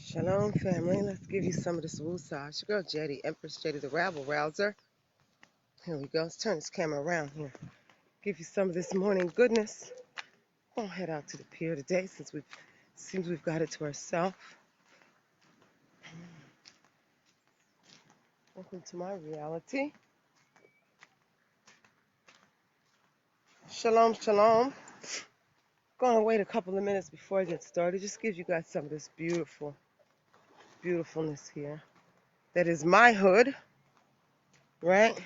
Shalom, family. Let's give you some of this woosah. It's your girl Jetty, Empress Jetty, the rabble rouser. Here we go. Let's turn this camera around here. Give you some of this morning goodness. We'll head out to the pier today since seems we've got it to ourselves. Welcome to my reality. Shalom, shalom. Gonna wait a couple of minutes before I get started. Just gives you guys some of this beautifulness here. That is my hood, right?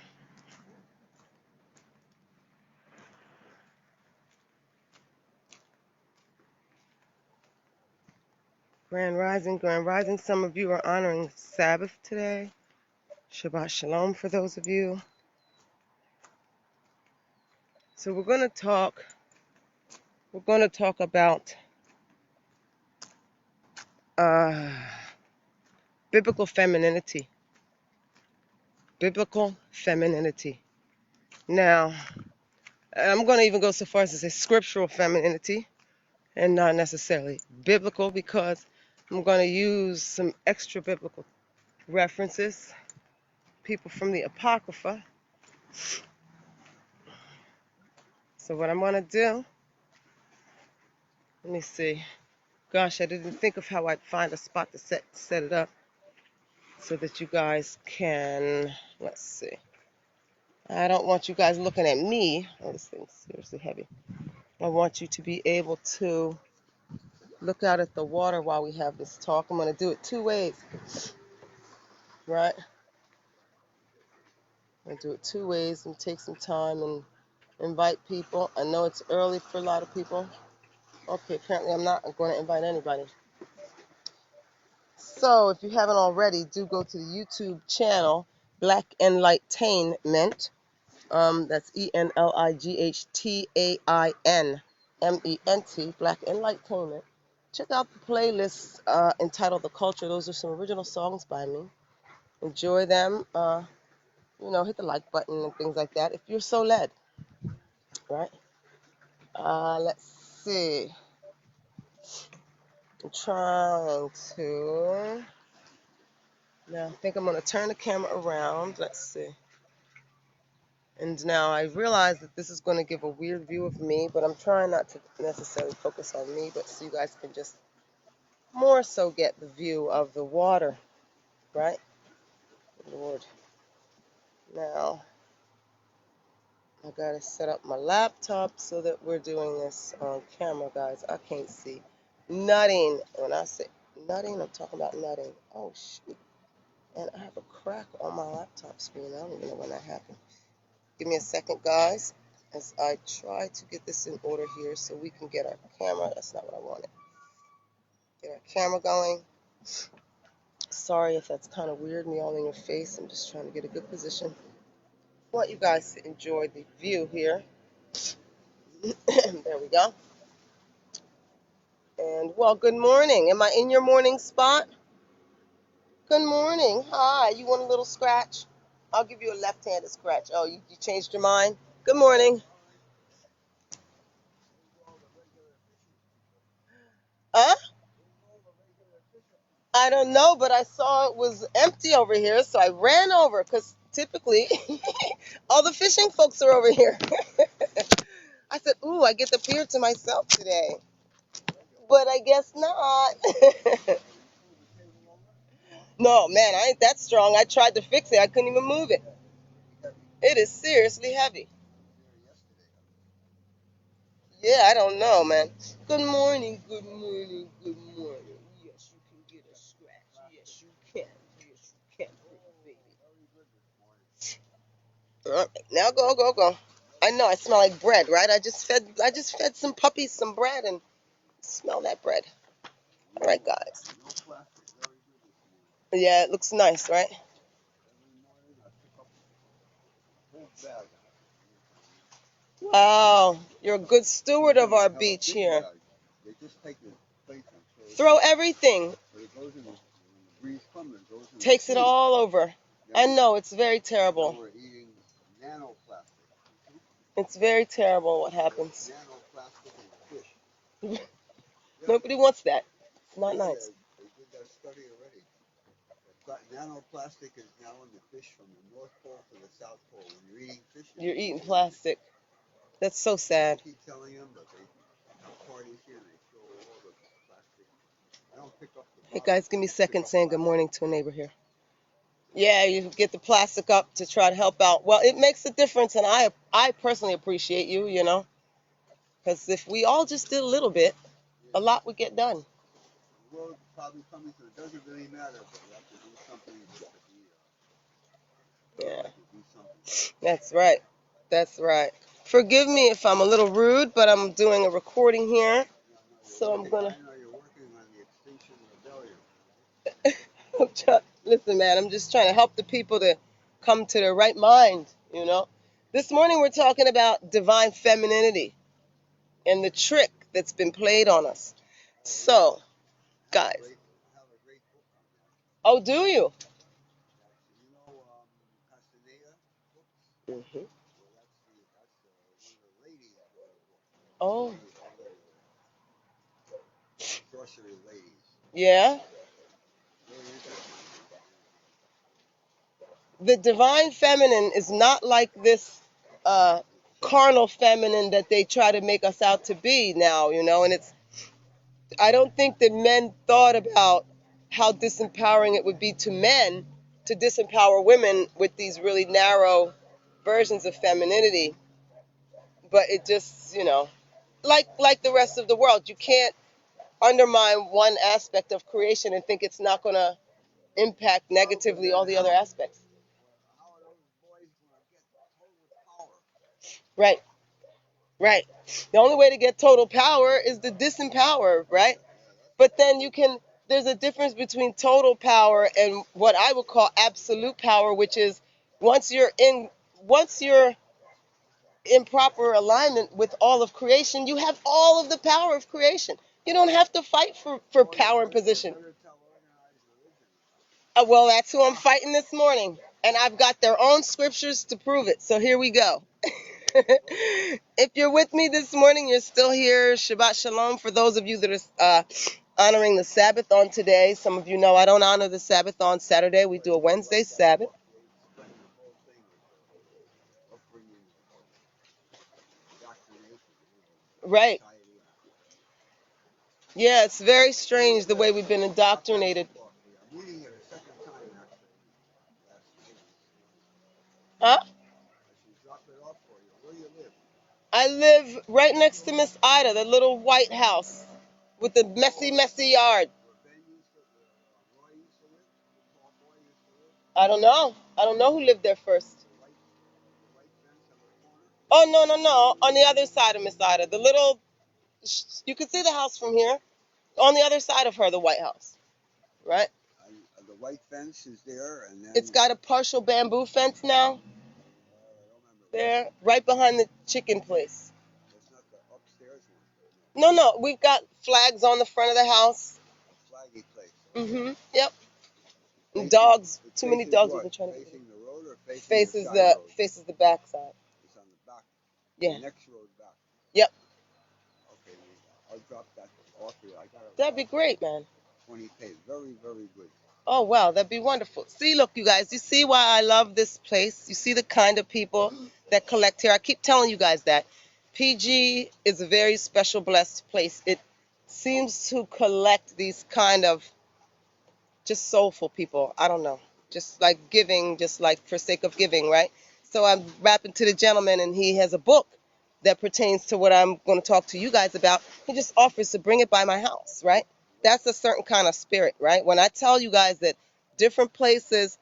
Grand Rising, Grand Rising. Some of you are honoring Sabbath today. Shabbat Shalom for those of you. So we're going to talk about biblical femininity. Biblical femininity. Now, I'm going to even go so far as to say scriptural femininity and not necessarily biblical, because I'm going to use some extra biblical references, people from the Apocrypha. So what I'm going to do, let me see. Gosh, I didn't think of how I'd find a spot to set it up so that you guys can, let's see. I don't want you guys looking at me. Oh, this thing's seriously heavy. I want you to be able to look out at the water while we have this talk. I'm going to do it two ways, right? I'm going to do it two ways and take some time and invite people. I know it's early for a lot of people. Okay, apparently I'm not going to invite anybody. So if you haven't already, do go to the YouTube channel, Black Enlightainment. That's ENLIGHTAINMENT, Black Enlightainment. Check out the playlist entitled The Culture. Those are some original songs by me. Enjoy them. Hit the like button and things like that if you're so led, right? Let's see. I'm trying to. Now, I think I'm going to turn the camera around. Let's see. And now I realize that this is going to give a weird view of me, but I'm trying not to necessarily focus on me, but so you guys can just more so get the view of the water, right? Lord. Now, I got to set up my laptop so that we're doing this on camera, guys. I can't see nothing. When I say nothing, I'm talking about nothing. Oh, shoot. And I have a crack on my laptop screen. I don't even know when that happened. Give me a second, guys, as I try to get this in order here so we can get our camera. That's not what I wanted. Get our camera going. Sorry if that's kind of weird, me all in your face. I'm just trying to get a good position. I want you guys to enjoy the view here. There we go. And, well, good morning. Am I in your morning spot? Good morning. Hi. You want a little scratch? I'll give you a left-handed scratch. Oh, you changed your mind? Good morning. Huh? I don't know, but I saw it was empty over here, so I ran over because typically all the fishing folks are over here. I said, ooh, I get the pier to myself today. But I guess not. No, man, I ain't that strong. I tried to fix it. I couldn't even move it. It is seriously heavy. Yeah, I don't know, man. Good morning, good morning, good morning. Yes, you can get a scratch. Yes, you can. Yes, you can, baby. All right, now go. I know I smell like bread, right? I just fed some puppies some bread and smell that bread. All right, guys. Yeah, it looks nice, right? Wow, you're a good steward of our beach here. Throw everything. Takes it all over. I know, it's very terrible. It's very terrible what happens. Nobody wants that. It's not nice. Nanoplastic is now in the fish from the North Pole to the South Pole. When you're eating fish, you're eating plastic. That's so sad. I keep telling them, but they have parties here and they throw all the plastic. I don't pick up the Hey bottle. guys, give me a second saying good morning to a neighbor here. Yeah, you get the plastic up to try to help out. Well, it makes a difference, and I personally appreciate you, because if we all just did a little bit, a lot would get done. The world probably coming, so it doesn't really matter, but we have to do something just to be, Yeah, like to do something. that's right. That's right. Forgive me if I'm a little rude, but I'm doing a recording here, so I'm gonna. I know you're working on the Extinction Rebellion. Listen, man, I'm just trying to help the people to come to their right mind. This morning we're talking about divine femininity and the trick that's been played on us. So, guys. I have a great book on that. Oh, do you? You know, Castaneda books? Mm-hmm. Well, that's one of the ladies wrote a book. Oh. All the sorcery ladies. Yeah. Very interesting. The divine feminine is not like this carnal feminine that they try to make us out to be now, and I don't think that men thought about how disempowering it would be to men to disempower women with these really narrow versions of femininity. But it just, like the rest of the world, you can't undermine one aspect of creation and think it's not going to impact negatively all the other aspects. How are those boys going to get total power? Right, right. The only way to get total power is to disempower, right? But then there's a difference between total power and what I would call absolute power, which is once you're in proper alignment with all of creation, you have all of the power of creation. You don't have to fight for power and position. Well, that's who I'm fighting this morning. And I've got their own scriptures to prove it. So here we go. If you're with me this morning, you're still here. Shabbat Shalom for those of you that are honoring the Sabbath on today. Some of you know I don't honor the Sabbath on Saturday. We do a Wednesday Sabbath. Right. Yeah, it's very strange the way we've been indoctrinated. Huh? I live right next to Miss Ida, the little white house with the messy, messy yard. I don't know. I don't know who lived there first. Oh, no, no, no. On the other side of Miss Ida. You can see the house from here. On the other side of her, the White House. Right? The white fence is there, and then it's got a partial bamboo fence now. There, right behind the chicken place. That's not the upstairs No, one. no. We've got flags on the front of the house. A flaggy place. Mm-hmm. Yep. Dogs. Too many dogs have been trying to. Facing the road or facing faces the side road? Faces the back side. It's on the back. Yeah. The next road back. Yep. Okay, I'll drop that off here. That'd be great, man. 20 paid. Very, very good. Oh, wow, that'd be wonderful. See, look, you guys, you see why I love this place? You see the kind of people that collect here. I keep telling you guys that. PG is a very special, blessed place. It seems to collect these kind of just soulful people. I don't know. Just like giving, just like for sake of giving, right? So I'm rapping to the gentleman, and he has a book that pertains to what I'm going to talk to you guys about. He just offers to bring it by my house, right? That's a certain kind of spirit, right? When I tell you guys that different places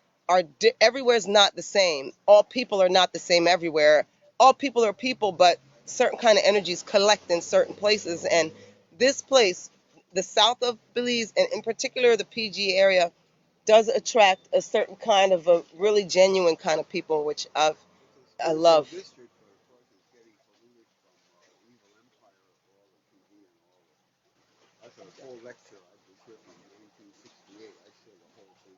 everywhere is not the same. All people are not the same everywhere. All people are people, but certain kind of energies collect in certain places. And this place, the south of Belize, and in particular the PG area, does attract a certain kind of a really genuine kind of people, which I love. That's a whole lecture. I was here from 1968. I saw the whole thing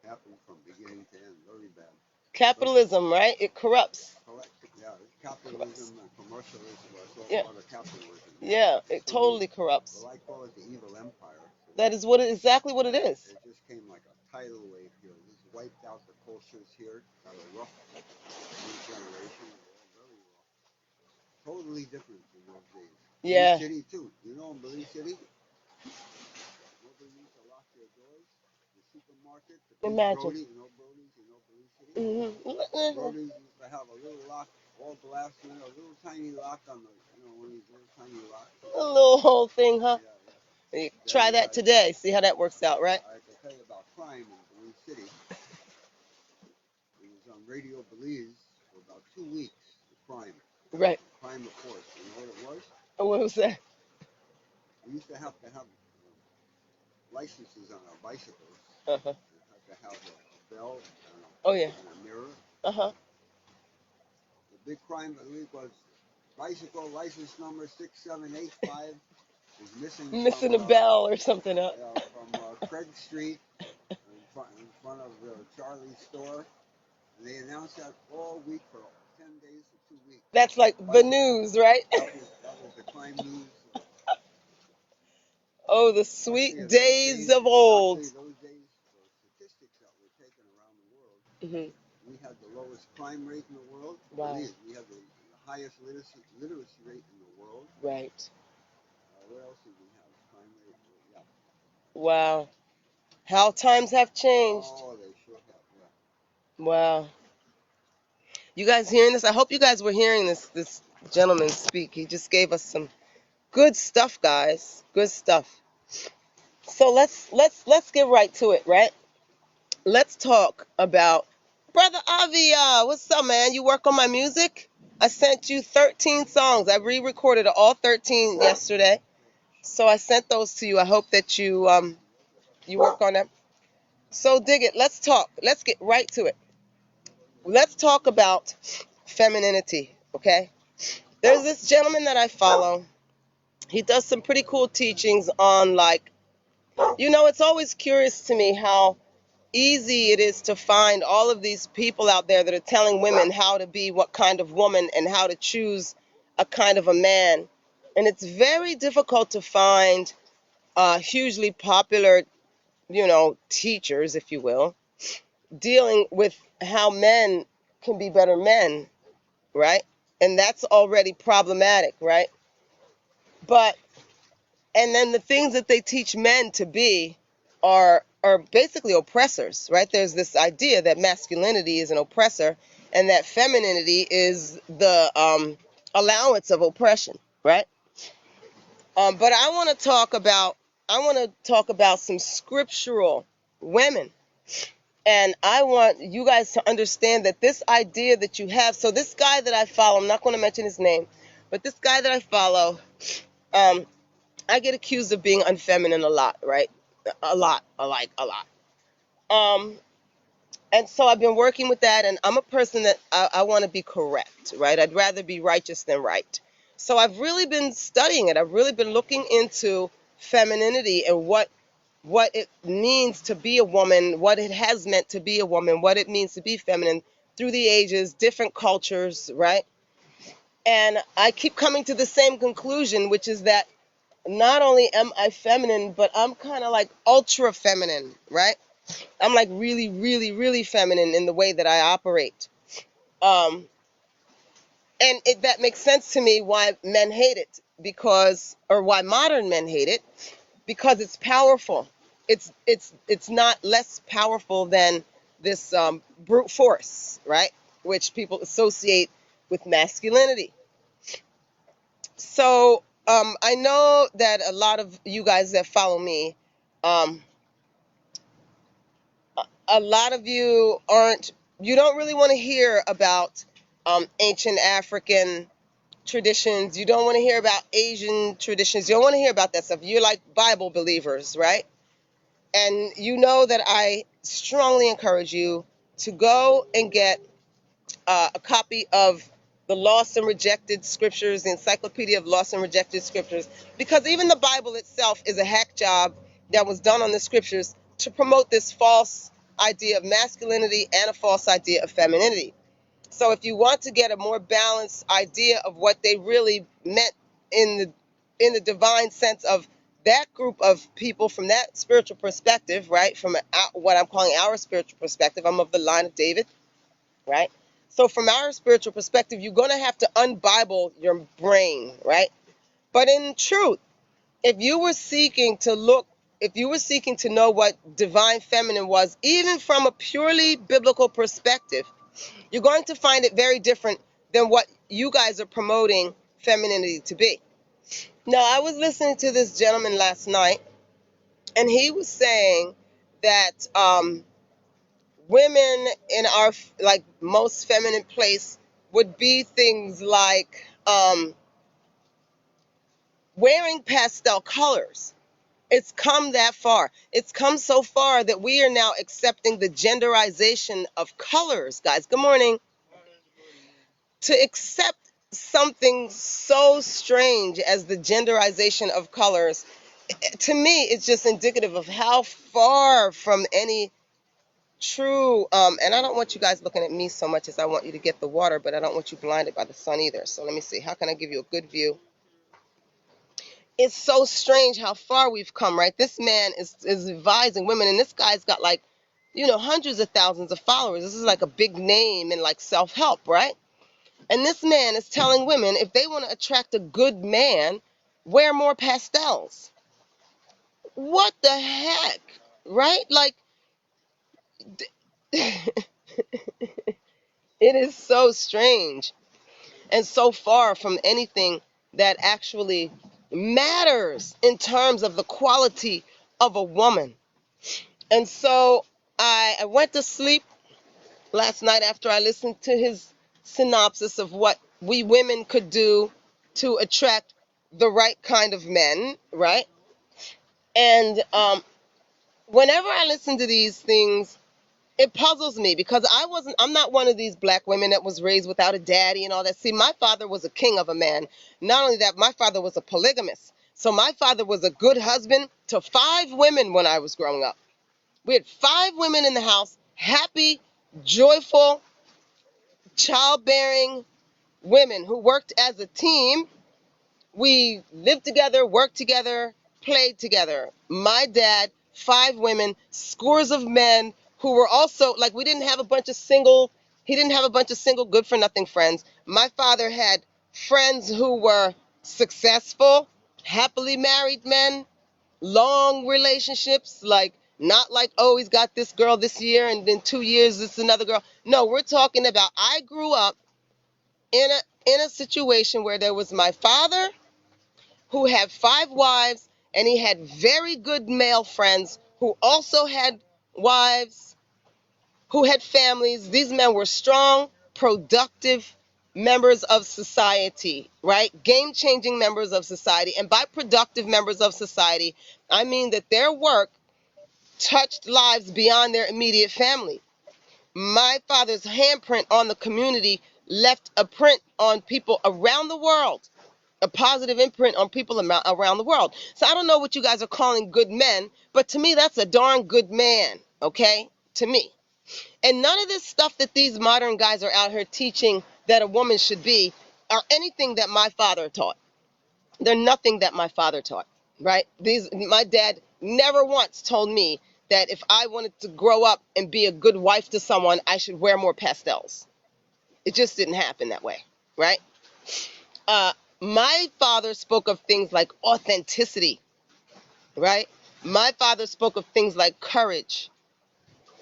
happen from beginning to end. Very bad. Capitalism, right? It corrupts. Yeah, capitalism and commercialism. It's all Yeah. part of capitalism. Yeah, it totally corrupts. Well, I call it the evil empire. That is exactly what it is. It just came like a wiped out the cultures here. Got a rough new generation. They're all very rough. Totally different in those days. Yeah. Belize City too. You know, in Belize City, nobody used to lock their doors. The supermarket, the big Imagine. Brody, you know Brody's, you know Belize City. Mm-hmm. Brody's used to have a little lock, all glass in it, a little tiny lock on the, you know, one of these little tiny locks. A little whole thing, huh? Yeah, yeah. You Then try that today. See how that works out, right? I can tell you about crime in Belize City. It was on Radio Belize for about 2 weeks. The crime, Right. crime of course. You know what it was? What was that? We used to have licenses on our bicycles. Uh-huh. And had to have a bell Oh, yeah. and a mirror. Uh-huh. The big crime of the week was bicycle license number 6785 is missing Missing a bell or something, huh? from Craig Street in front of Charlie's store. And they announced that all week for 10 days to 2 weeks. That's like the news, right? That was the crime news. Oh, the sweet days of old. Actually, those days, for statistics that were taken around the world, Mm-hmm. we had the lowest crime rate in the world. Wow. We had the highest literacy rate in the world. Right. What else did we have? Crime rate? Yeah. Wow. How times have changed. Oh, they sure have. Yeah. Wow. You guys hearing this? I hope you guys were hearing this gentleman speak. He just gave us some good stuff, guys. Good stuff. So let's get right to it, right? Let's talk about Brother Avia. What's up, man? You work on my music? I sent you 13 songs. I re-recorded all 13 yesterday. So I sent those to you. I hope that you work on them. So dig it. Let's talk. Let's get right to it. Let's talk about femininity, okay? There's this gentleman that I follow. He does some pretty cool teachings on, like, it's always curious to me how easy it is to find all of these people out there that are telling women how to be what kind of woman and how to choose a kind of a man. And it's very difficult to find hugely popular, teachers, if you will, dealing with how men can be better men, right? And that's already problematic, right? But and then the things that they teach men to be are basically oppressors, right? There's this idea that masculinity is an oppressor and that femininity is the allowance of oppression, right? But I want to talk about some scriptural women. And I want you guys to understand that this idea that you have, so this guy that I follow, I'm not going to mention his name, but this guy that I follow, I get accused of being unfeminine a lot, right? A lot, a lot. Um, and so I've been working with that, and I'm a person that I want to be correct, right? I'd rather be righteous than right. So I've really been studying it. I've really been looking into femininity and what it means to be a woman, what it has meant to be a woman, what it means to be feminine through the ages, different cultures, right? And I keep coming to the same conclusion, which is that not only am I feminine, but I'm kind of like ultra feminine, right? I'm like really, really, really feminine in the way that I operate. Um, that makes sense to me why men hate it or why modern men hate it, because it's powerful. It's not less powerful than this brute force, right? Which people associate with masculinity. So I know that a lot of you guys that follow me, um, a lot of you don't really want to hear about ancient African traditions. You don't want to hear about Asian traditions. You don't want to hear about that stuff. You're like Bible believers, right? And you know that I strongly encourage you to go and get a copy of the Lost and Rejected Scriptures, the Encyclopedia of Lost and Rejected Scriptures, because even the Bible itself is a hack job that was done on the Scriptures to promote this false idea of masculinity and a false idea of femininity. So if you want to get a more balanced idea of what they really meant in the divine sense of that group of people from that spiritual perspective, right? From what I'm calling our spiritual perspective, I'm of the line of David, right? So from our spiritual perspective, you're going to have to unbible your brain, right? But in truth, if you were seeking to look, if you were seeking to know what divine feminine was, even from a purely biblical perspective, you're going to find it very different than what you guys are promoting femininity to be. Now, I was listening to this gentleman last night, and he was saying that women in our, like, most feminine place would be things like wearing pastel colors. It's come that far. It's come so far that we are now accepting the genderization of colors, guys. Good morning. To accept something so strange as the genderization of colors, to me, it's just indicative of how far from any true, and I don't want you guys looking at me so much as I want you to get the water, but I don't want you blinded by the sun either. So let me see. How can I give you a good view? It's so strange how far we've come, right? This man is advising women, and this guy's got, like, hundreds of thousands of followers. This is like a big name in, like, self-help, right? And this man is telling women, if they want to attract a good man, wear more pastels. What the heck, right? Like, it is so strange and so far from anything that actually matters in terms of the quality of a woman. And so I went to sleep last night after I listened to his synopsis of what we women could do to attract the right kind of men, right? And whenever I listen to these things, it puzzles me because I'm not one of these black women that was raised without a daddy and all that. See, my father was a king of a man. Not only that, my father was a polygamist. So my father was a good husband to 5 women when I was growing up. We had 5 women in the house, happy, joyful, childbearing women who worked as a team. We lived together, worked together, played together. My dad, 5 women, scores of men who were also, like, we didn't have a bunch of single, he didn't have a bunch of single good for nothing friends. My father had friends who were successful, happily married men, long relationships, like, not like, oh, he's got this girl this year and then 2 years it's another girl. No, we're talking about, I grew up in a situation where there was my father who had 5 wives, and he had very good male friends who also had wives, who had families. These men were strong, productive members of society, right? Game-changing members of society. And by productive members of society, I mean that their work touched lives beyond their immediate family. My father's handprint on the community left a print on people around the world, a positive imprint on people around the world. So I don't know what you guys are calling good men, but to me, that's a darn good man, okay? To me. And none of this stuff that these modern guys are out here teaching that a woman should be are anything that my father taught. They're nothing that my father taught, right? My dad never once told me that if I wanted to grow up and be a good wife to someone, I should wear more pastels. It just didn't happen that way, right? My father spoke of things like authenticity, right? My father spoke of things like courage.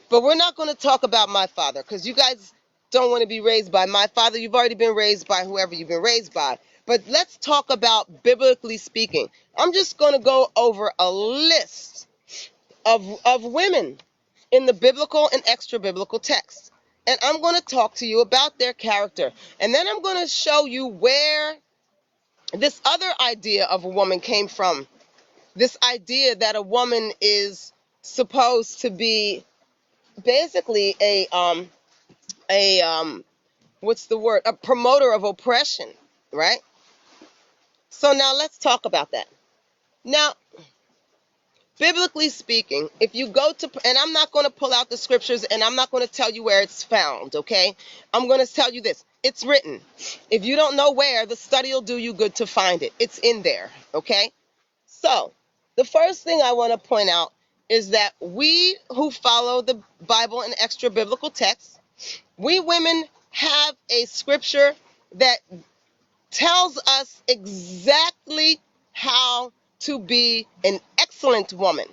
But we're not going to talk about my father because you guys don't want to be raised by my father. You've already been raised by whoever you've been raised by. But let's talk about biblically speaking. I'm just going to go over a list of women in the biblical and extra biblical texts. And I'm going to talk to you about their character. And then I'm going to show you where this other idea of a woman came from. This idea that a woman is supposed to be basically what's the word? A promoter of oppression, right? So now let's talk about that. Now, biblically speaking, if you go to, and I'm not going to pull out the scriptures and I'm not going to tell you where it's found, okay? I'm going to tell you this. It's written. If you don't know where, the study will do you good to find it. It's in there, okay? So, The first thing I want to point out is that we who follow the Bible and extra biblical texts, we women have a scripture that tells us exactly how to be an excellent woman.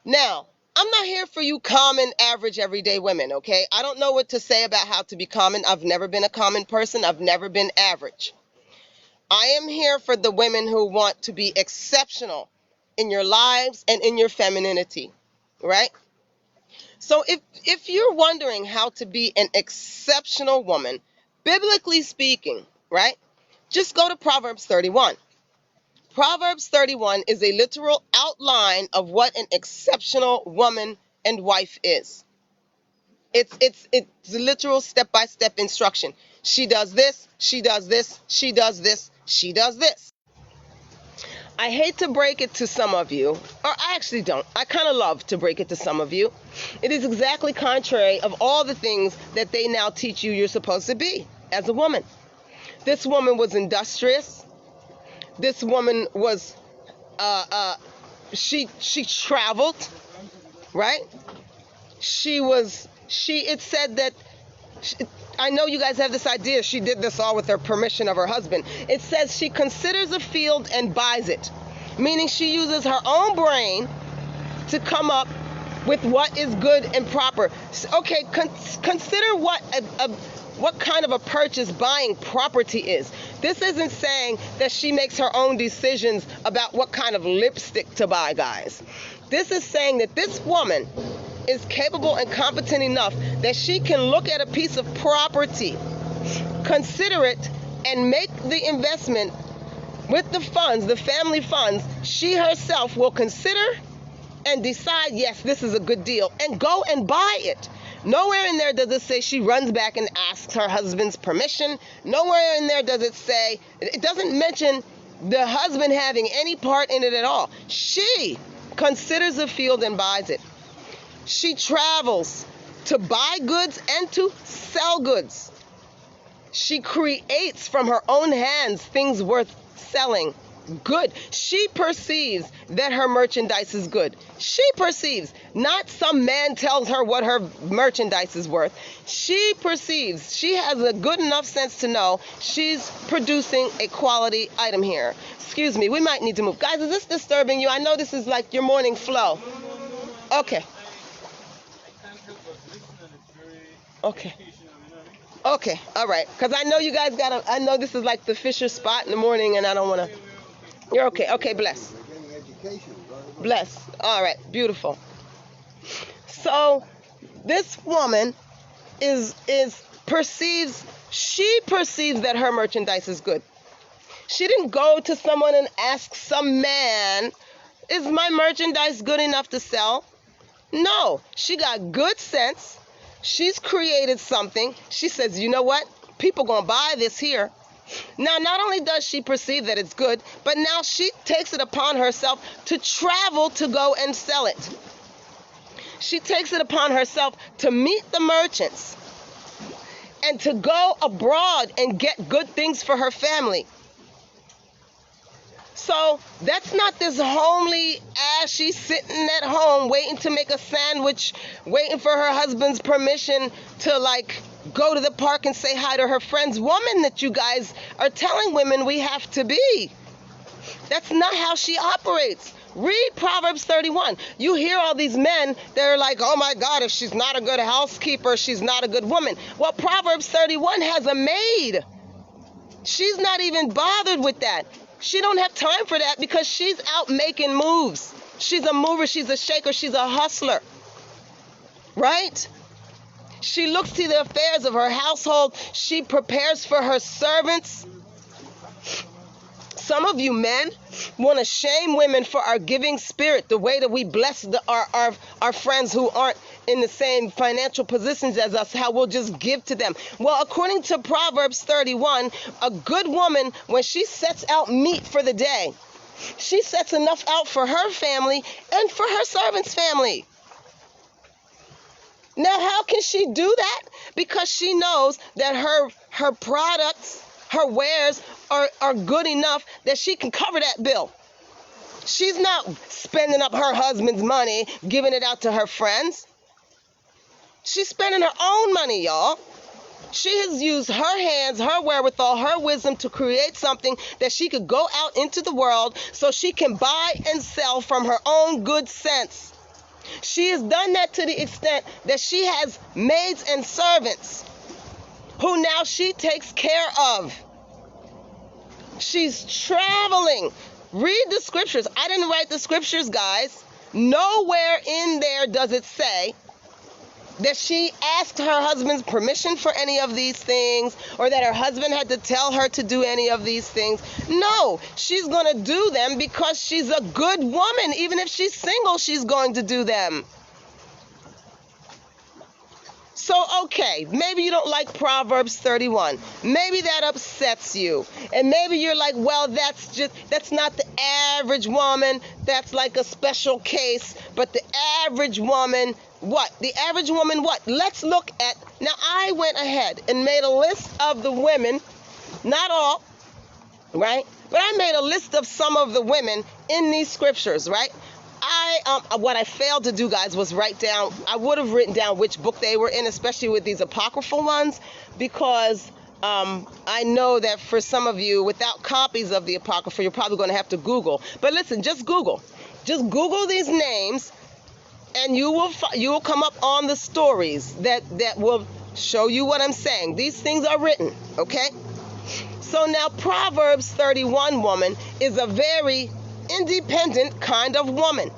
Now, I'm not here for you common, average, everyday women, okay? I don't know what to say about how to be common. I've never been a common person. I've never been average. I am here for the women who want to be exceptional in your lives and in your femininity, right? So if you're wondering how to be an exceptional woman, biblically speaking, right? Just go to Proverbs 31. Proverbs 31 is a literal outline of what an exceptional woman and wife is. It's literal step-by-step instruction. She does this, she does this, she does this, she does this. I hate to break it to some of you, or I actually don't. I kind of love to break it to some of you. It is exactly contrary of all the things that they now teach you you're supposed to be as a woman. This woman was industrious. This woman was, she traveled, right? It said that, I know you guys have this idea, she did this all with her permission of her husband. It says she considers a field and buys it, meaning she uses her own brain to come up with what is good and proper. Okay, consider what kind of a purchase buying property is. This isn't saying that she makes her own decisions about what kind of lipstick to buy, guys. This is saying that this woman is capable and competent enough that she can look at a piece of property, consider it, and make the investment with the funds, the family funds. She herself will consider and decide, yes, this is a good deal, and go and buy it. Nowhere in there does it say she runs back and asks her husband's permission. Nowhere in there does it say, it doesn't mention the husband having any part in it at all. She considers a field and buys it. She travels to buy goods and to sell goods. She creates from her own hands things worth selling. Good. She perceives that her merchandise is good. She perceives, not some man tells her what her merchandise is worth. She perceives, she has a good enough sense to know she's producing a quality item here. Excuse me, we might need to move. Guys, is this disturbing you? I know this is like your morning flow. Okay. Okay. Okay, all right. Because I know you guys I know this is like the Fisher spot in the morning, and I don't want to. You're okay. Okay, bless. Bless. All right, beautiful. So this woman she perceives that her merchandise is good. She didn't go to someone and ask some man, is my merchandise good enough to sell? No, she got good sense. She's created something. She says, you know what? People gonna buy this here. Now, not only does she perceive that it's good, but now she takes it upon herself to travel to go and sell it. She takes it upon herself to meet the merchants and to go abroad and get good things for her family. So that's not this homely ass. She's sitting at home waiting to make a sandwich, waiting for her husband's permission to like go to the park and say hi to her friends. Woman that you guys are telling women we have to be. That's not how she operates. Read Proverbs 31. You hear all these men that are like, oh my God, if she's not a good housekeeper, she's not a good woman. Well, Proverbs 31 has a maid. She's not even bothered with that. She don't have time for that because she's out making moves. She's a mover, she's a shaker, she's a hustler. Right? She looks to the affairs of her household. She prepares for her servants. Some of you men want to shame women for our giving spirit, the way that we bless our friends who aren't in the same financial positions as us, how we'll just give to them. Well, according to Proverbs 31, a good woman, when she sets out meat for the day, she sets enough out for her family and for her servant's family. Now, how can she do that? Because she knows that her products, her wares are good enough that she can cover that bill. She's not spending up her husband's money, giving it out to her friends. She's spending her own money, y'all. She has used her hands, her wherewithal, her wisdom to create something that she could go out into the world so she can buy and sell from her own good sense. She has done that to the extent that she has maids and servants who now she takes care of. She's traveling. Read the scriptures. I didn't write the scriptures, guys. Nowhere in there does it say that she asked her husband's permission for any of these things, or that her husband had to tell her to do any of these things. No, she's going to do them because she's a good woman. Even if she's single, she's going to do them. So, okay, maybe you don't like Proverbs 31. Maybe that upsets you. And maybe you're like, well, that's not the average woman. That's like a special case. But the average woman, what? The average woman, what? Let's look at, now I went ahead and made a list of the women, not all, right? But I made a list of some of the women in these scriptures, right? What I failed to do, guys, was write down, I would have written down which book they were in, especially with these apocryphal ones, because I know that for some of you, without copies of the apocrypha, you're probably going to have to Google. But listen, just Google. Just Google these names, and you will come up on the stories that will show you what I'm saying. These things are written, okay? So now Proverbs 31 woman is a very independent kind of woman.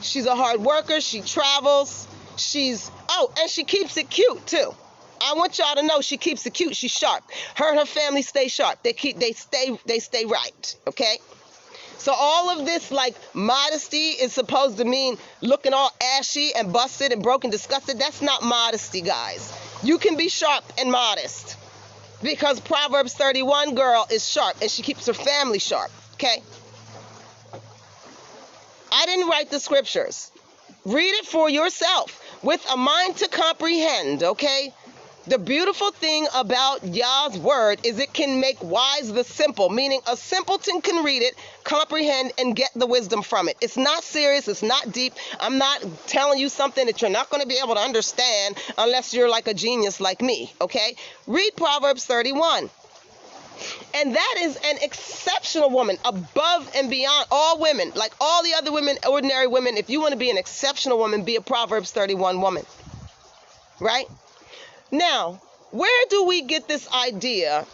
She's a hard worker. She travels. And she keeps it cute too. I want y'all to know she keeps it cute. She's sharp. Her and her family stay sharp. They stay right. Okay. So all of this like modesty is supposed to mean looking all ashy and busted and broken, disgusted. That's not modesty, guys. You can be sharp and modest because Proverbs 31 girl is sharp and she keeps her family sharp. Okay. I didn't write the scriptures. Read it for yourself with a mind to comprehend, okay? The beautiful thing about Yah's word is it can make wise the simple, meaning a simpleton can read it, comprehend, and get the wisdom from it. It's not serious. It's not deep. I'm not telling you something that you're not going to be able to understand unless you're like a genius like me, okay? Read Proverbs 31. And that is an exceptional woman, above and beyond all women, like all the other women, ordinary women. If you want to be an exceptional woman, be a Proverbs 31 woman, right? Now, where do we get this idea?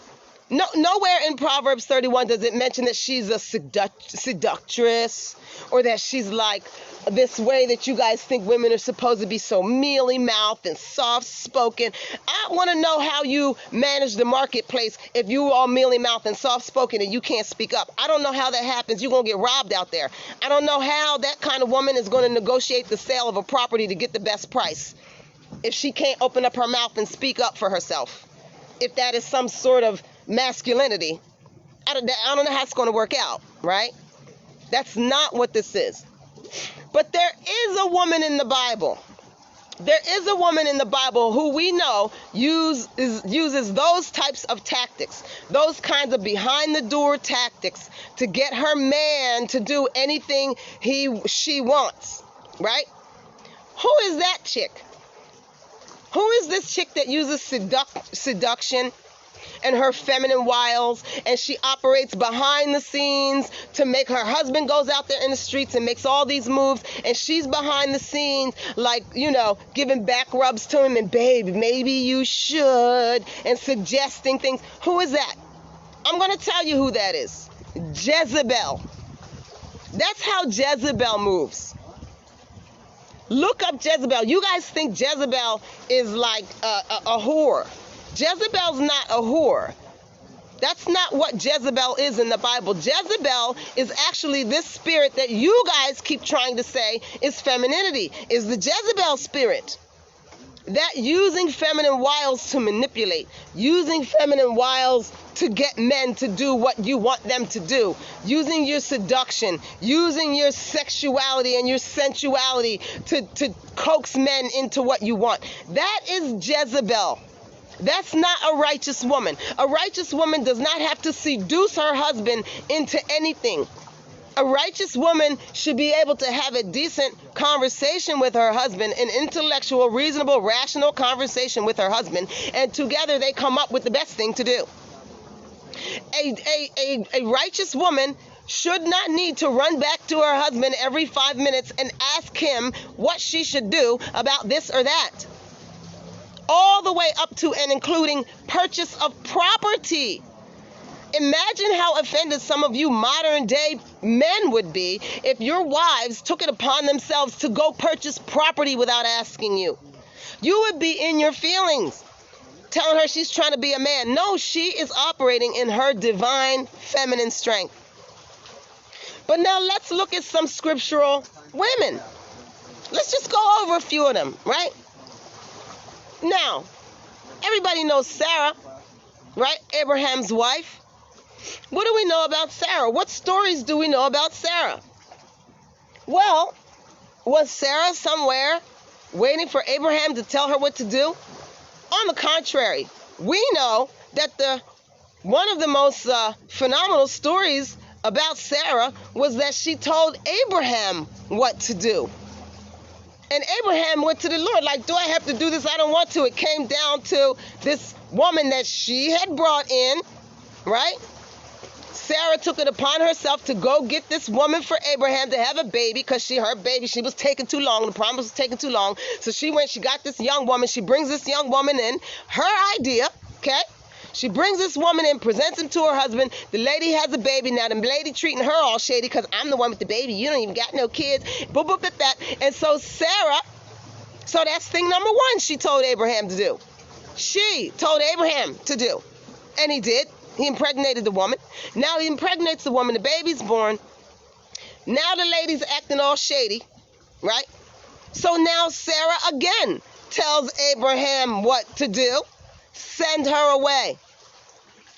Nowhere in Proverbs 31 does it mention that she's a seductress, or that she's like this way that you guys think women are supposed to be so mealy-mouthed and soft-spoken. I want to know how you manage the marketplace if you are mealy-mouthed and soft-spoken and you can't speak up. I don't know how that happens. You're going to get robbed out there. I don't know how that kind of woman is going to negotiate the sale of a property to get the best price if she can't open up her mouth and speak up for herself. If that is some sort of masculinity, I don't know how it's going to work out, right? That's not what this is. But there is a woman in the Bible. There is a woman in the Bible who we know uses those types of tactics, those kinds of behind-the-door tactics to get her man to do anything she wants, right? Who is that chick? Who is this chick that uses seduction and her feminine wiles, and she operates behind the scenes to make her husband goes out there in the streets and makes all these moves, and she's behind the scenes like, giving back rubs to him and, babe, maybe you should, and suggesting things. Who is that? I'm going to tell you who that is. Jezebel. That's how Jezebel moves. Look up Jezebel. You guys think Jezebel is like a whore. Jezebel's not a whore. That's not what Jezebel is in the Bible. Jezebel is actually this spirit that you guys keep trying to say is femininity, is the Jezebel spirit. That using feminine wiles to manipulate, using feminine wiles to get men to do what you want them to do, using your seduction, using your sexuality and your sensuality to coax men into what you want. That is Jezebel. That's not a righteous woman. A righteous woman does not have to seduce her husband into anything. A righteous woman should be able to have a decent conversation with her husband, an intellectual, reasonable, rational conversation with her husband, and together they come up with the best thing to do. A righteous woman should not need to run back to her husband every 5 minutes and ask him what she should do about this or that. All the way up to and including purchase of property. Imagine how offended some of you modern day men would be if your wives took it upon themselves to go purchase property without asking you. You would be in your feelings, telling her she's trying to be a man. No, she is operating in her divine feminine strength. But now let's look at some scriptural women. Let's just go over a few of them, right? Now, everybody knows Sarah, right? Abraham's wife. What do we know about Sarah? What stories do we know about Sarah? Well, was Sarah somewhere waiting for Abraham to tell her what to do? On the contrary, we know that one of the most phenomenal stories about Sarah was that she told Abraham what to do. And Abraham went to the Lord, like, do I have to do this? I don't want to. It came down to this woman that she had brought in, right? Sarah took it upon herself to go get this woman for Abraham to have a baby, because her baby, she was taking too long. The promise was taking too long. So she went, she got this young woman. She brings this young woman in, her idea, okay? She brings this woman in, presents him to her husband. The lady has a baby. Now the lady treating her all shady because I'm the one with the baby. You don't even got no kids. Boop, boop, boop, that. And so Sarah, so that's thing number one she told Abraham to do. She told Abraham to do. And he did. He impregnated the woman. Now he impregnates the woman. The baby's born. Now the lady's acting all shady, right? So now Sarah again tells Abraham what to do. Send her away.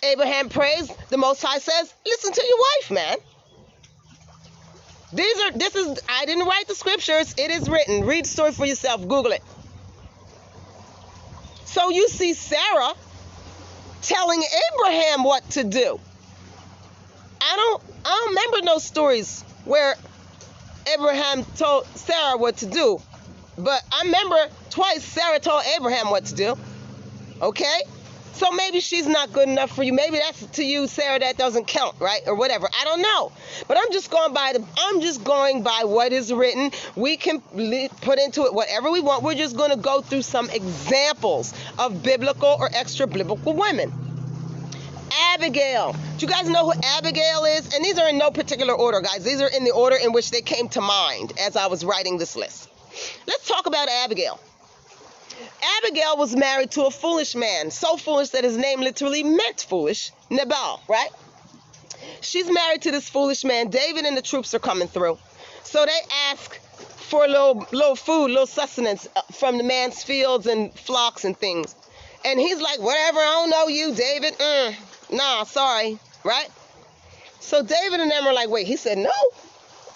Abraham prays. The Most High says, listen to your wife, man. I didn't write the scriptures. It is written. Read the story for yourself. Google it. So you see Sarah telling Abraham what to do. I don't remember no stories where Abraham told Sarah what to do. But I remember twice Sarah told Abraham what to do. Okay? So maybe she's not good enough for you. Maybe that's to you, Sarah, that doesn't count, right? Or whatever. I don't know. But I'm just going by what is written. We can put into it whatever we want. We're just going to go through some examples of biblical or extra biblical women. Abigail. Do you guys know who Abigail is? And these are in no particular order, guys. These are in the order in which they came to mind as I was writing this list. Let's talk about Abigail. Abigail was married to a foolish man, so foolish that his name literally meant foolish, Nabal, right? She's married to this foolish man. David and the troops are coming through. So they ask for a little food, little sustenance from the man's fields and flocks and things. And he's like, whatever, I don't know you, David. Nah, sorry, right? So David and them are like, wait, he said no?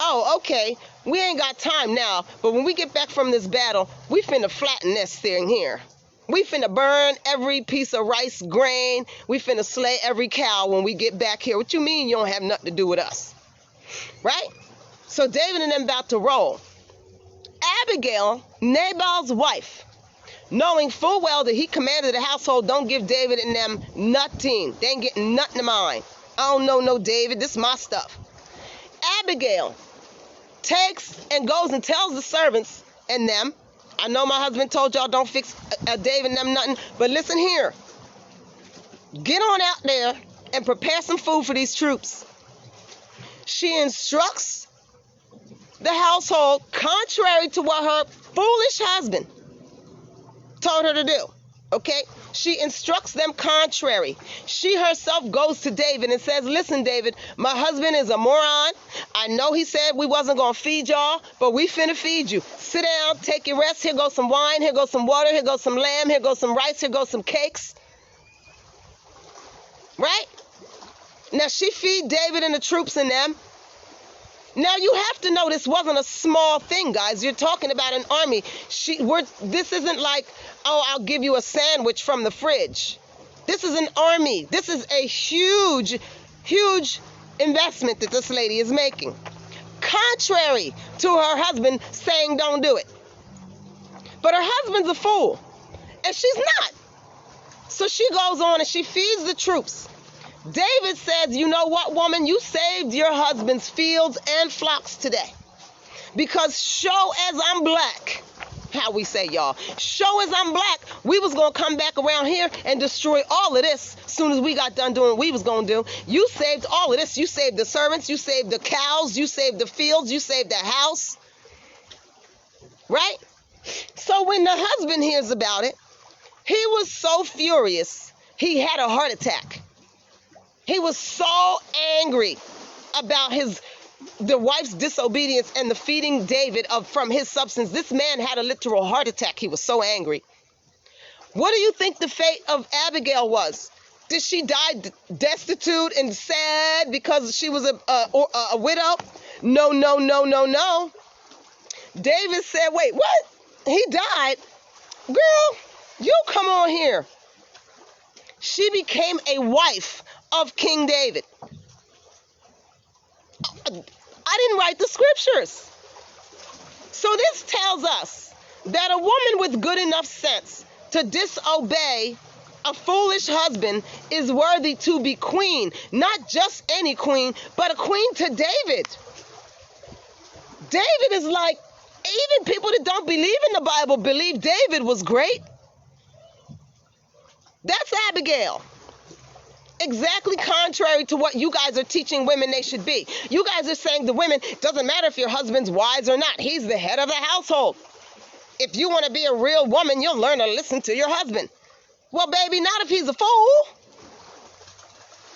Oh, okay. We ain't got time now, but when we get back from this battle, we finna flatten this thing here. We finna burn every piece of rice grain. We finna slay every cow when we get back here. What you mean you don't have nothing to do with us? Right? So David and them about to roll. Abigail, Nabal's wife, knowing full well that he commanded the household, don't give David and them nothing. They ain't getting nothing of mine. I don't know no David. This is my stuff. Abigail takes and goes and tells the servants and them, I know my husband told y'all don't fix David and them nothing, but listen here. Get on out there and prepare some food for these troops. She instructs the household contrary to what her foolish husband told her to do. Okay? She instructs them contrary. She herself goes to David and says, listen, David, my husband is a moron. I know he said we wasn't going to feed y'all, but we finna feed you. Sit down, take your rest. Here goes some wine. Here goes some water. Here goes some lamb. Here goes some rice. Here goes some cakes. Right? Now she feed David and the troops and them. Now you have to know this wasn't a small thing, guys. You're talking about an army. This isn't like, oh, I'll give you a sandwich from the fridge. This is an army. This is a huge, huge investment that this lady is making, contrary to her husband saying don't do it. But her husband's a fool, and she's not. So she goes on and she feeds the troops. David says, you know what, woman? You saved your husband's fields and flocks today. Because show as I'm black, how we say, y'all, show as I'm black, we was going to come back around here and destroy all of this as soon as we got done doing what we was going to do. You saved all of this. You saved the servants. You saved the cows. You saved the fields. You saved the house. Right? So when the husband hears about it, he was so furious, he had a heart attack. He was so angry about the wife's disobedience and the feeding David from his substance. This man had a literal heart attack. He was so angry. What do you think the fate of Abigail was? Did she die destitute and sad because she was a widow? No, no, no, no, no. David said, wait, what? He died? Girl, you come on here. She became a wife of King David. I didn't write the scriptures. So this tells us that a woman with good enough sense to disobey a foolish husband is worthy to be queen. Not just any queen, but a queen to David. David is like, even people that don't believe in the Bible believe David was great. That's Abigail. Exactly contrary to what you guys are teaching women they should be. You guys are saying to women, doesn't matter if your husband's wise or not. He's the head of the household. If you want to be a real woman, you'll learn to listen to your husband. Well, baby, not if he's a fool.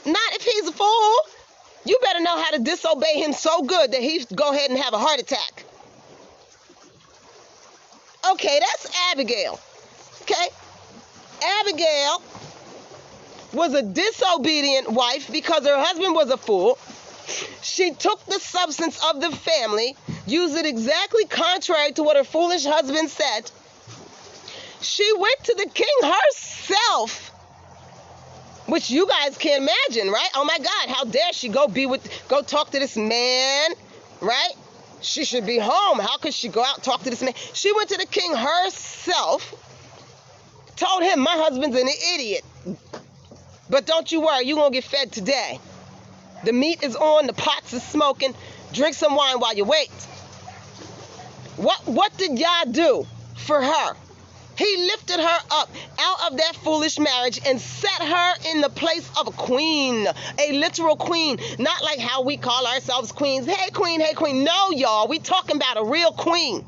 Not if he's a fool. You better know how to disobey him so good that he go ahead and have a heart attack. Okay, that's Abigail. Okay? Abigail was a disobedient wife because her husband was a fool. She took the substance of the family, used it exactly contrary to what her foolish husband said. She went to the king herself, which you guys can't imagine, right? Oh my God, how dare she go talk to this man, right? She should be home. How could she go out and talk to this man? She went to the king herself, told him, my husband's an idiot. But don't you worry, you're going to get fed today. The meat is on, the pots is smoking. Drink some wine while you wait. What did Yah do for her? He lifted her up out of that foolish marriage and set her in the place of a queen, a literal queen. Not like how we call ourselves queens. Hey, queen, hey, queen. No, y'all, we talking about a real queen.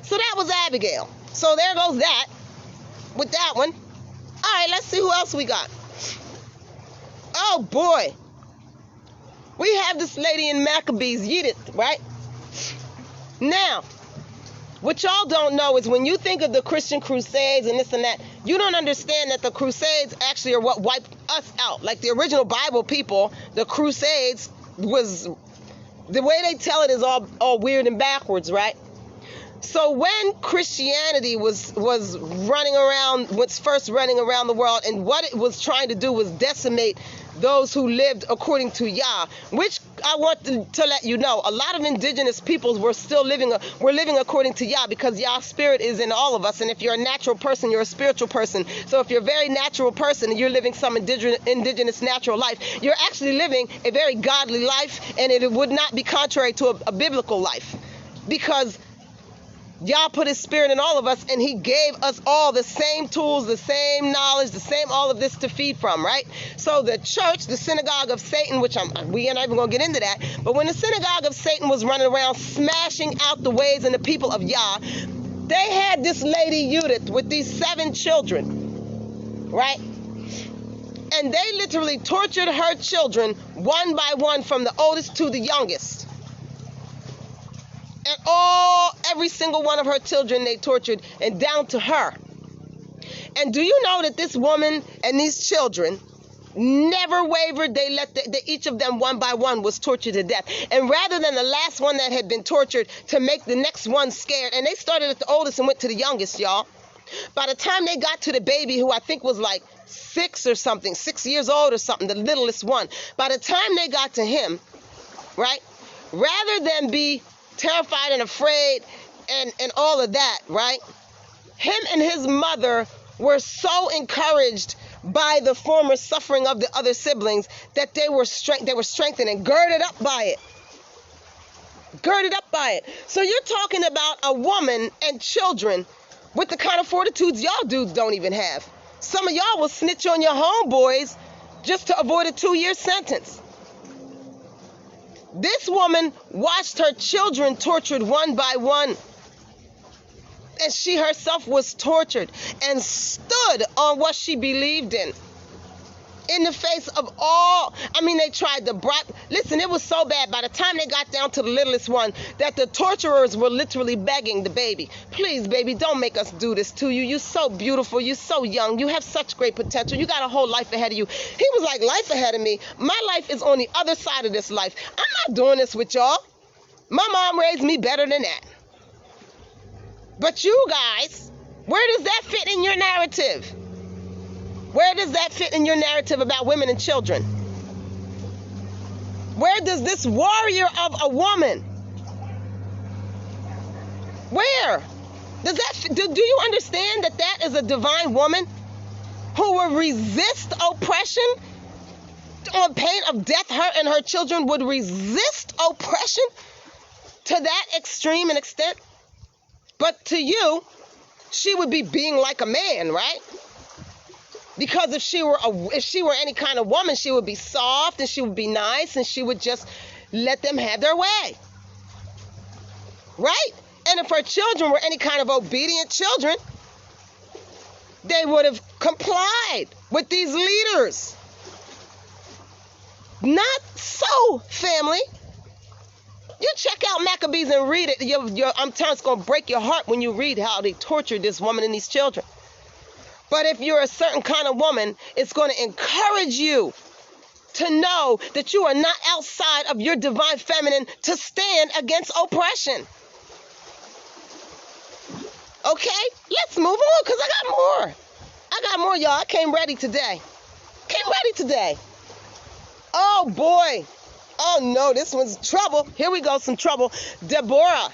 So that was Abigail. So there goes that with that one. All right, let's see who else we got. Oh, boy. We have this lady in Maccabees, Yedith, right? Now, what y'all don't know is when you think of the Christian Crusades and this and that, you don't understand that the Crusades actually are what wiped us out. Like the original Bible people, the Crusades was, the way they tell it is all weird and backwards, right? So when Christianity was running around, was first running around the world, and what it was trying to do was decimate those who lived according to Yah, which I want to let you know, a lot of indigenous peoples were living according to Yah, because Yah's spirit is in all of us. And if you're a natural person, you're a spiritual person. So if you're a very natural person and you're living some indigenous natural life, you're actually living a very godly life, and it would not be contrary to a biblical life, because Yah put his spirit in all of us, and he gave us all the same tools, the same knowledge, the same all of this to feed from, right? So the church, the synagogue of Satan, which we ain't even going to get into that, but when the synagogue of Satan was running around smashing out the ways and the people of Yah, they had this lady Judith with these 7 children, right? And they literally tortured her children one by one, from the oldest to the youngest. And every single one of her children they tortured, and down to her. And do you know that this woman and these children never wavered? They let each of them one by one was tortured to death. And rather than the last one that had been tortured to make the next one scared, and they started at the oldest and went to the youngest, y'all. By the time they got to the baby, who I think was like 6 years old or something, the littlest one. By the time they got to him, right, rather than be terrified and afraid and all of that, right, him and his mother were so encouraged by the former suffering of the other siblings that they were strengthened and girded up by it. Girded up by it. So you're talking about a woman and children with the kind of fortitudes y'all dudes don't even have. Some of y'all will snitch on your homeboys just to avoid a 2-year sentence. This woman watched her children tortured one by one. And she herself was tortured and stood on what she believed in the face of all. I mean, they tried to listen, it was so bad by the time they got down to the littlest one that the torturers were literally begging the baby, please baby, don't make us do this to you. You're so beautiful, you're so young, you have such great potential, you got a whole life ahead of you. He was like, life ahead of me? My life is on the other side of this life. I'm not doing this with y'all. My mom raised me better than that. But you guys, where does that fit in your narrative? Where does that fit in your narrative about women and children? Where does this warrior of a woman, where does that, do you understand that that is a divine woman who will resist oppression on pain of death? Her and her children would resist oppression to that extreme and extent. But to you, she would be being like a man, right? Because if she were any kind of woman, she would be soft and she would be nice and she would just let them have their way. Right? And if her children were any kind of obedient children, they would have complied with these leaders. Not so, family. You check out Maccabees and read it. I'm telling you, it's going to break your heart when you read how they tortured this woman and these children. But if you're a certain kind of woman, it's going to encourage you to know that you are not outside of your divine feminine to stand against oppression. Okay? Let's move on because I got more. I got more, y'all. I came ready today. Oh, boy. Oh, no, this one's trouble. Here we go, some trouble. Deborah.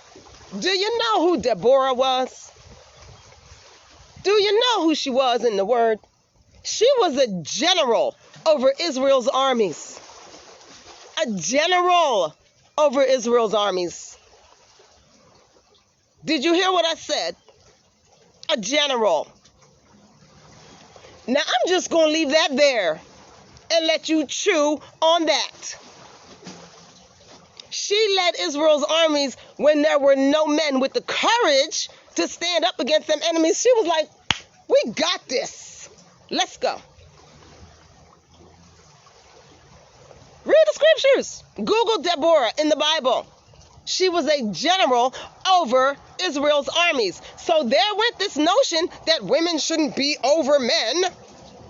Do you know who Deborah was? Do you know who she was in the word? She was a general over Israel's armies. A general over Israel's armies. Did you hear what I said? A general. Now, I'm just going to leave that there and let you chew on that. She led Israel's armies when there were no men with the courage to stand up against them enemies. She was like, we got this. Let's go. Read the scriptures. Google Deborah in the Bible. She was a general over Israel's armies. So there went this notion that women shouldn't be over men,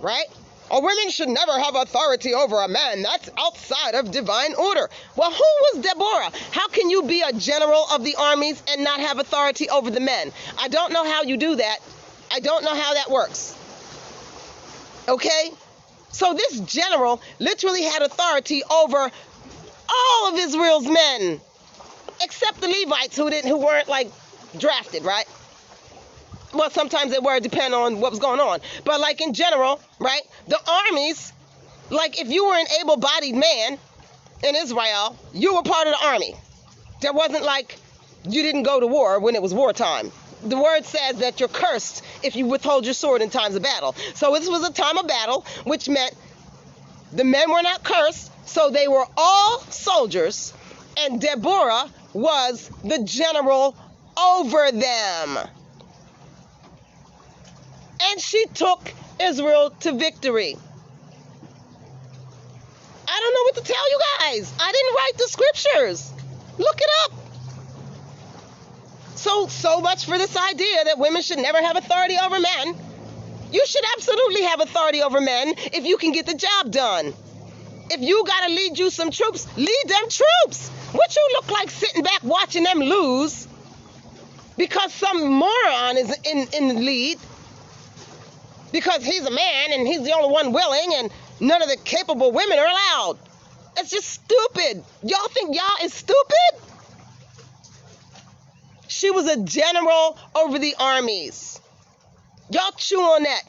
right? Or women should never have authority over a man. That's outside of divine order. Well, who was Deborah? How can you be a general of the armies and not have authority over the men? I don't know how you do that. I don't know how that works. Okay? So this general literally had authority over all of Israel's men, except the Levites who weren't like drafted, right? Well, sometimes they were, depending on what was going on. But like in general, right, the armies, like if you were an able-bodied man in Israel, you were part of the army. There wasn't like you didn't go to war when it was wartime. The word says that you're cursed if you withhold your sword in times of battle. So this was a time of battle, which meant the men were not cursed, so they were all soldiers, and Deborah was the general over them. And she took Israel to victory. I don't know what to tell you guys. I didn't write the scriptures. Look it up. So much for this idea that women should never have authority over men. You should absolutely have authority over men if you can get the job done. If you got to lead you some troops, lead them troops. What you look like sitting back watching them lose because some moron is in the lead? because he's a man and he's the only one willing and none of the capable women are allowed. It's just stupid. Y'all think y'all is stupid? She was a general over the armies. Y'all chew on that.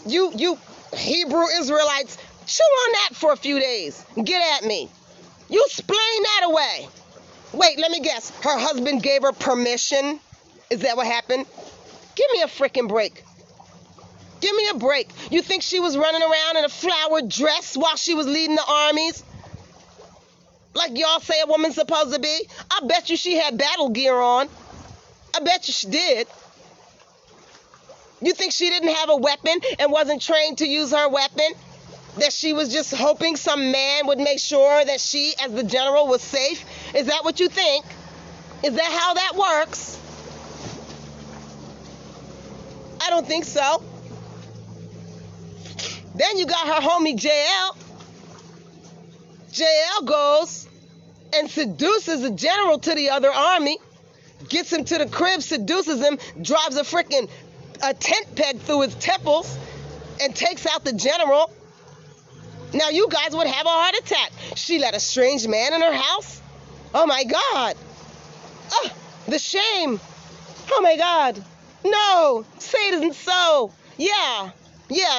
You Hebrew Israelites, chew on that for a few days. Get at me. You explain that away. Wait, let me guess. Her husband gave her permission? Is that what happened? Give me a freaking break. Give me a break. You think she was running around in a flowered dress while she was leading the armies? Like y'all say a woman's supposed to be? I bet you she had battle gear on. I bet you she did. You think she didn't have a weapon and wasn't trained to use her weapon? That she was just hoping some man would make sure that she, as the general, was safe? Is that what you think? Is that how that works? I don't think so. Then you got her homie JL. JL goes and seduces the general to the other army, gets him to the crib, seduces him, drives a tent peg through his temples, and takes out the general. Now you guys would have a heart attack. She let a strange man in her house? Oh my God. Oh, the shame. Oh my God. No, say it isn't so. Yeah,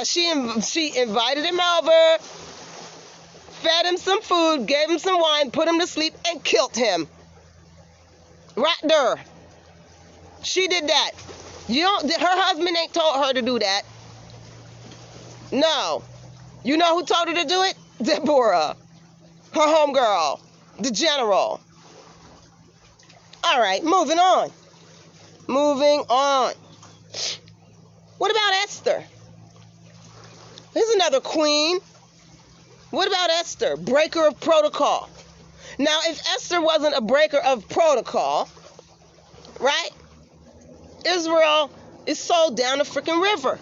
she invited him over, fed him some food, gave him some wine, put him to sleep, and killed him. Right there. She did that. Her husband ain't told her to do that. No. You know who told her to do it? Deborah. Her homegirl. The general. All right, moving on. What about Esther? Here's another queen. What about Esther? Breaker of protocol. Now, if Esther wasn't a breaker of protocol, right? Israel is sold down the freaking river.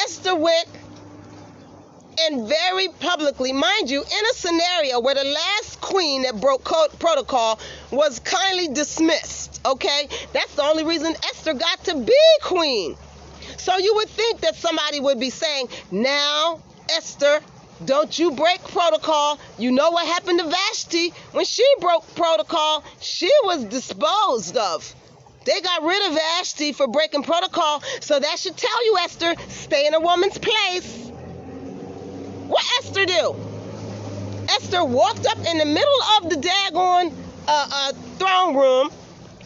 Esther went and very publicly, mind you, in a scenario where the last queen that broke protocol was kindly dismissed, okay? That's the only reason Esther got to be queen. So you would think that somebody would be saying, now, Esther, don't you break protocol. You know what happened to Vashti? When she broke protocol, she was disposed of. They got rid of Vashti for breaking protocol, so that should tell you, Esther, stay in a woman's place. What Esther do? Esther walked up in the middle of the daggone throne room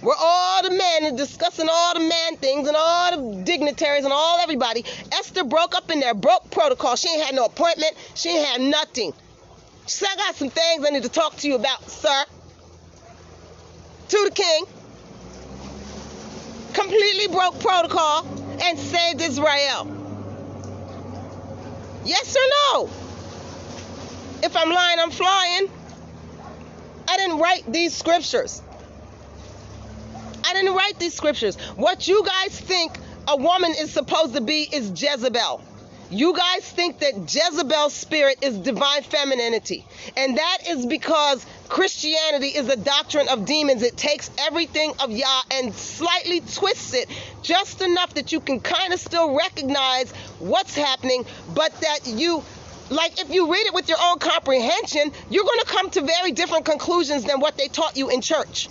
where all the men are discussing all the man things and all the dignitaries and all everybody. Esther broke up in there, broke protocol. She ain't had no appointment. She ain't had nothing. She said, I got some things I need to talk to you about, sir. To the king. Completely broke protocol and saved Israel. Yes or no? If I'm lying, I'm flying. I didn't write these scriptures. What you guys think a woman is supposed to be is Jezebel. You guys think that Jezebel's spirit is divine femininity. And that is because Christianity is a doctrine of demons. It takes everything of Yah and slightly twists it just enough that you can kind of still recognize what's happening, but that you, like if you read it with your own comprehension, you're going to come to very different conclusions than what they taught you in church.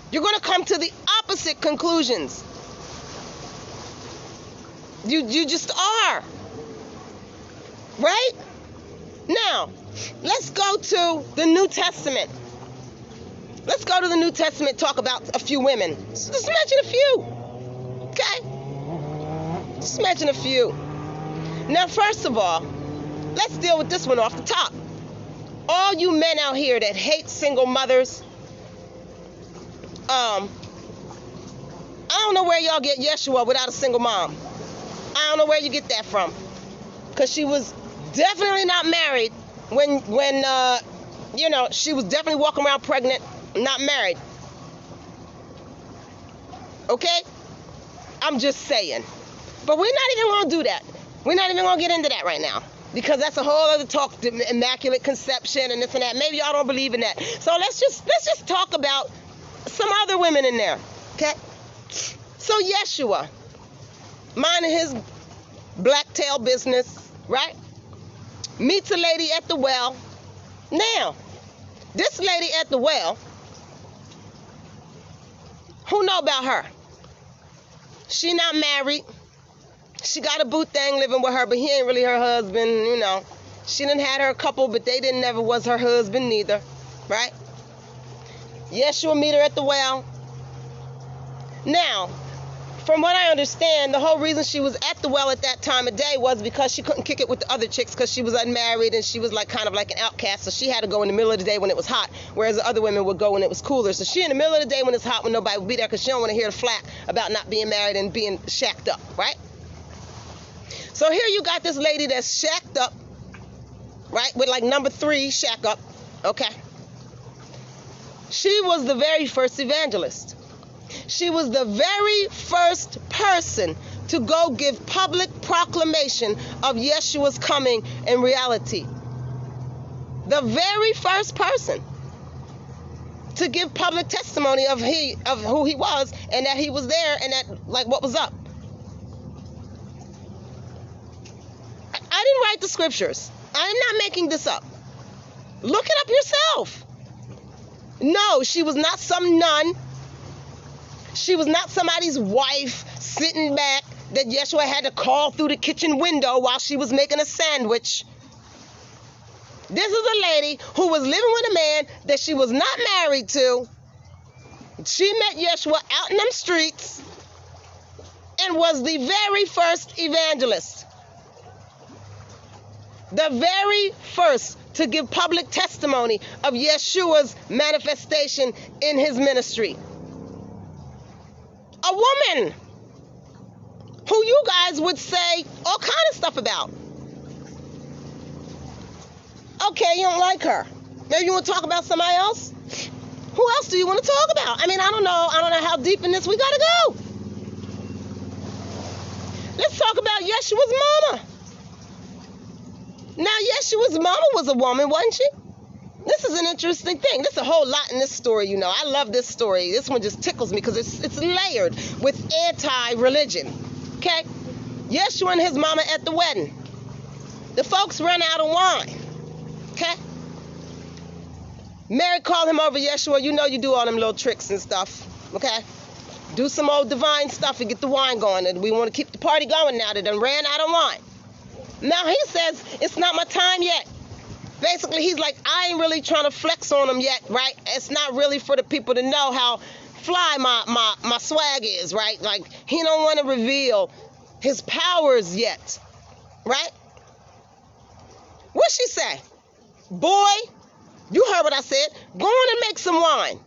You're going to come to the opposite conclusions. You just are. Right? Now, let's go to the New Testament. Let's go to the New Testament, talk about a few women. Just mention a few. Okay? Just mention a few. Now, first of all, let's deal with this one off the top. All you men out here that hate single mothers, I don't know where y'all get Yeshua without a single mom. I don't know where you get that from. Because she was definitely not married when she was definitely walking around pregnant, not married. Okay? I'm just saying. But we're not even going to do that. We're not even going to get into that right now. Because that's a whole other talk, the immaculate conception and this and that. Maybe y'all don't believe in that. So let's just talk about some other women in there. Okay? So Yeshua, minding his blacktail business, right? Meets a lady at the well. Now, this lady at the well, who know about her? She not married. She got a boo thing living with her, but he ain't really her husband, you know. She done had her a couple, but they didn't never was her husband neither, right? Yeshua meet her at the well. Now, from what I understand, the whole reason she was at the well at that time of day was because she couldn't kick it with the other chicks because she was unmarried and she was like kind of like an outcast, so she had to go in the middle of the day when it was hot, whereas the other women would go when it was cooler. So she in the middle of the day when it's hot when nobody would be there because she don't want to hear the flack about not being married and being shacked up, right? So here you got this lady that's shacked up, right, with like number 3 shack up, okay? She was the very first evangelist. She was the very first person to go give public proclamation of Yeshua's coming in reality. The very first person to give public testimony of who he was and that he was there and that like what was up. I didn't write the scriptures. I'm not making this up. Look it up yourself. No, she was not some nun. She was not somebody's wife sitting back that Yeshua had to call through the kitchen window while she was making a sandwich. This is a lady who was living with a man that she was not married to. She met Yeshua out in them streets and was the very first evangelist. The very first to give public testimony of Yeshua's manifestation in his ministry. A woman who you guys would say all kind of stuff about. Okay, you don't like her. Maybe you want to talk about somebody else? Who else do you want to talk about? I mean, I don't know how deep in this we gotta go. Let's talk about Yeshua's mama. Now, Yeshua's mama was a woman, wasn't she? This is an interesting thing. There's a whole lot in this story, you know. I love this story. This one just tickles me because it's layered with anti-religion. Okay? Yeshua and his mama at the wedding. The folks run out of wine. Okay? Mary called him over, Yeshua, you know you do all them little tricks and stuff. Okay? Do some old divine stuff and get the wine going. And we want to keep the party going now. They done ran out of wine. Now he says, it's not my time yet. Basically, he's like, I ain't really trying to flex on them yet, right? It's not really for the people to know how fly my swag is, right? Like, he don't want to reveal his powers yet, right? What'd she say? Boy, you heard what I said. Go on and make some wine.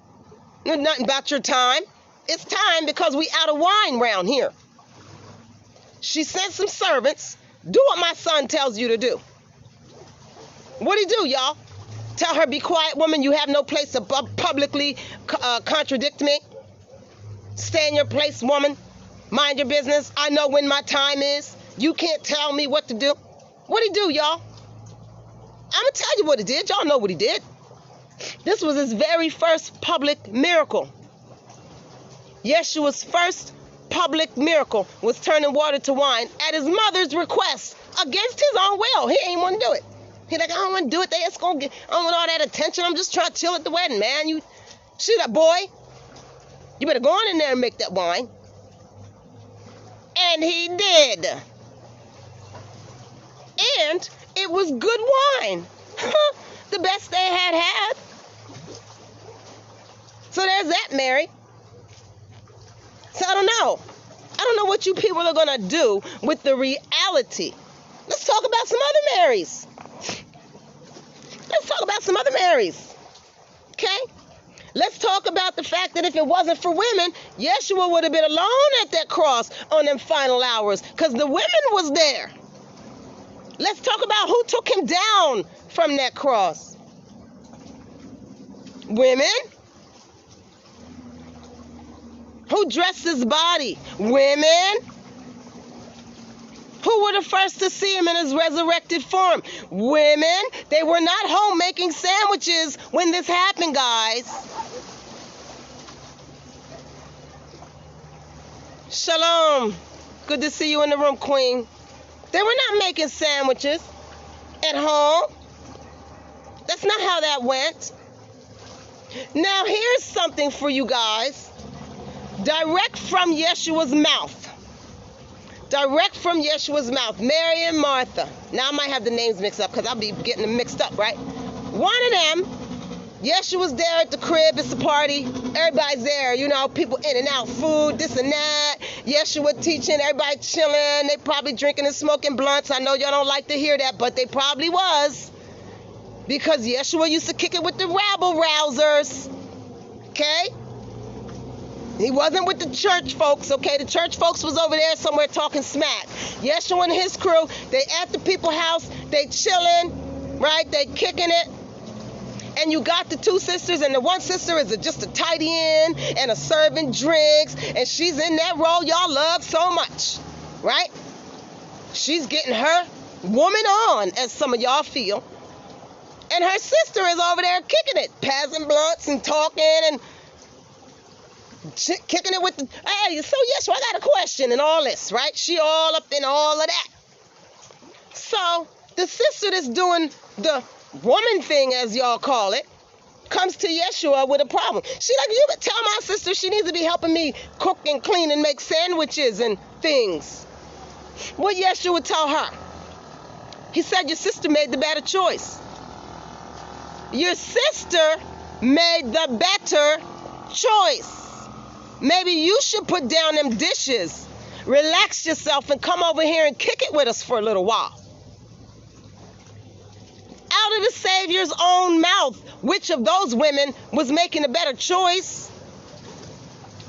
Nothing about your time. It's time because we out of wine round here. She sent some servants. Do what my son tells you to do. What'd he do, y'all? Tell her, be quiet, woman. You have no place to publicly contradict me. Stay in your place, woman. Mind your business. I know when my time is. You can't tell me what to do. What'd he do, y'all? I'm going to tell you what he did. Y'all know what he did. This was his very first public miracle. Yeshua's first public miracle was turning water to wine at his mother's request against his own will. He ain't want to do it. He like, I don't want to do it. I don't want all that attention. I'm just trying to chill at the wedding, man. You shoot up, boy. You better go on in there and make that wine. And he did. And it was good wine. The best they had. So there's that, Mary. So I don't know. I don't know what you people are going to do with the reality. Let's talk about some other Marys. Let's talk about some other Marys. Okay? Let's talk about the fact that if it wasn't for women, Yeshua would have been alone at that cross on them final hours because the women was there. Let's talk about who took him down from that cross. Women. Who dressed his body? Women. Who were the first to see him in his resurrected form? Women. They were not home making sandwiches when this happened, guys. Shalom. Good to see you in the room, Queen. They were not making sandwiches at home. That's not how that went. Now, here's something for you guys. Direct from Yeshua's mouth. Direct from Yeshua's mouth. Mary and Martha. Now, I might have the names mixed up because I'll be getting them mixed up, right? One of them, Yeshua's there at the crib. It's a party. Everybody's there. You know, people in and out, food, this and that. Yeshua teaching, everybody chilling. They probably drinking and smoking blunts. I know y'all don't like to hear that, but they probably was. Because Yeshua used to kick it with the rabble-rousers. Okay? He wasn't with the church folks, okay? The church folks was over there somewhere talking smack. Yeshua and his crew, they at the people's house, they chilling, right? They kicking it. And you got the two sisters, and the one sister is just a tidy end and a serving drinks, and she's in that role y'all love so much, right? She's getting her woman on, as some of y'all feel. And her sister is over there kicking it, passing blunts and talking and kicking it with the, hey, so yes, I got a question and all this, right? She all up in all of that. So the sister that's doing the woman thing, as y'all call it, comes to Yeshua with a problem. She like, you could tell my sister she needs to be helping me cook and clean and make sandwiches and things. What Yeshua would tell her? He said, your sister made the better choice. Your sister made the better choice. Maybe you should put down them dishes, relax yourself, and come over here and kick it with us for a little while. Out of the Savior's own mouth, which of those women was making a better choice?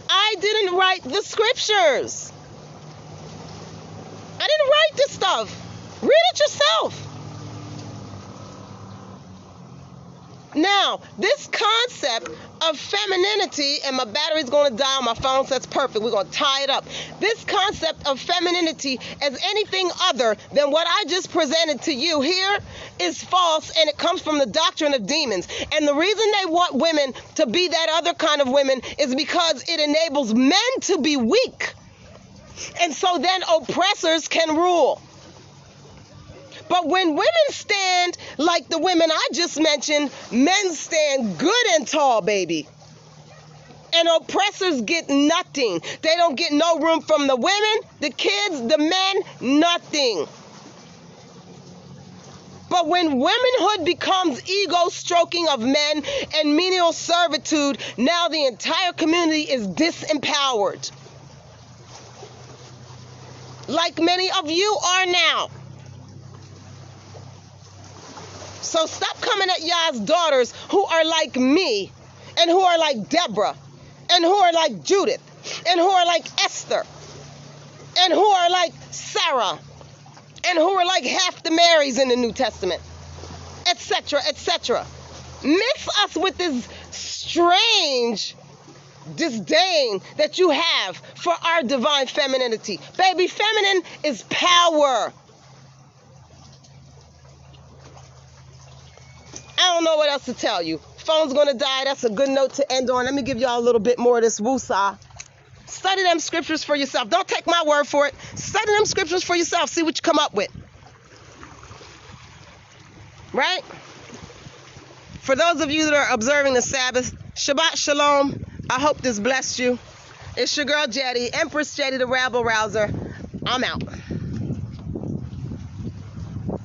I didn't write the scriptures. I didn't write this stuff. Read it yourself. Now, this concept of femininity, and my battery's going to die on my phone, so that's perfect. We're going to tie it up. This concept of femininity as anything other than what I just presented to you here is false, and it comes from the doctrine of demons. And the reason they want women to be that other kind of women is because it enables men to be weak. And so then oppressors can rule. But when women stand like the women I just mentioned, men stand good and tall, baby. And oppressors get nothing. They don't get no room from the women, the kids, the men, nothing. But when womanhood becomes ego stroking of men and menial servitude, now the entire community is disempowered. Like many of you are now. So stop coming at y'all's daughters who are like me, and who are like Deborah, and who are like Judith, and who are like Esther, and who are like Sarah, and who are like half the Marys in the New Testament, etc., etc. Mix us with this strange disdain that you have for our divine femininity. Baby, feminine is power. I don't know what else to tell you. Phone's gonna die. That's a good note to end on. Let me give y'all a little bit more of this woosah. Study them scriptures for yourself. Don't take my word for it. Study them scriptures for yourself. See what you come up with. Right? For those of you that are observing the Sabbath, Shabbat Shalom. I hope this blessed you. It's your girl Jetty, Empress Jetty, the Rabble Rouser. I'm out.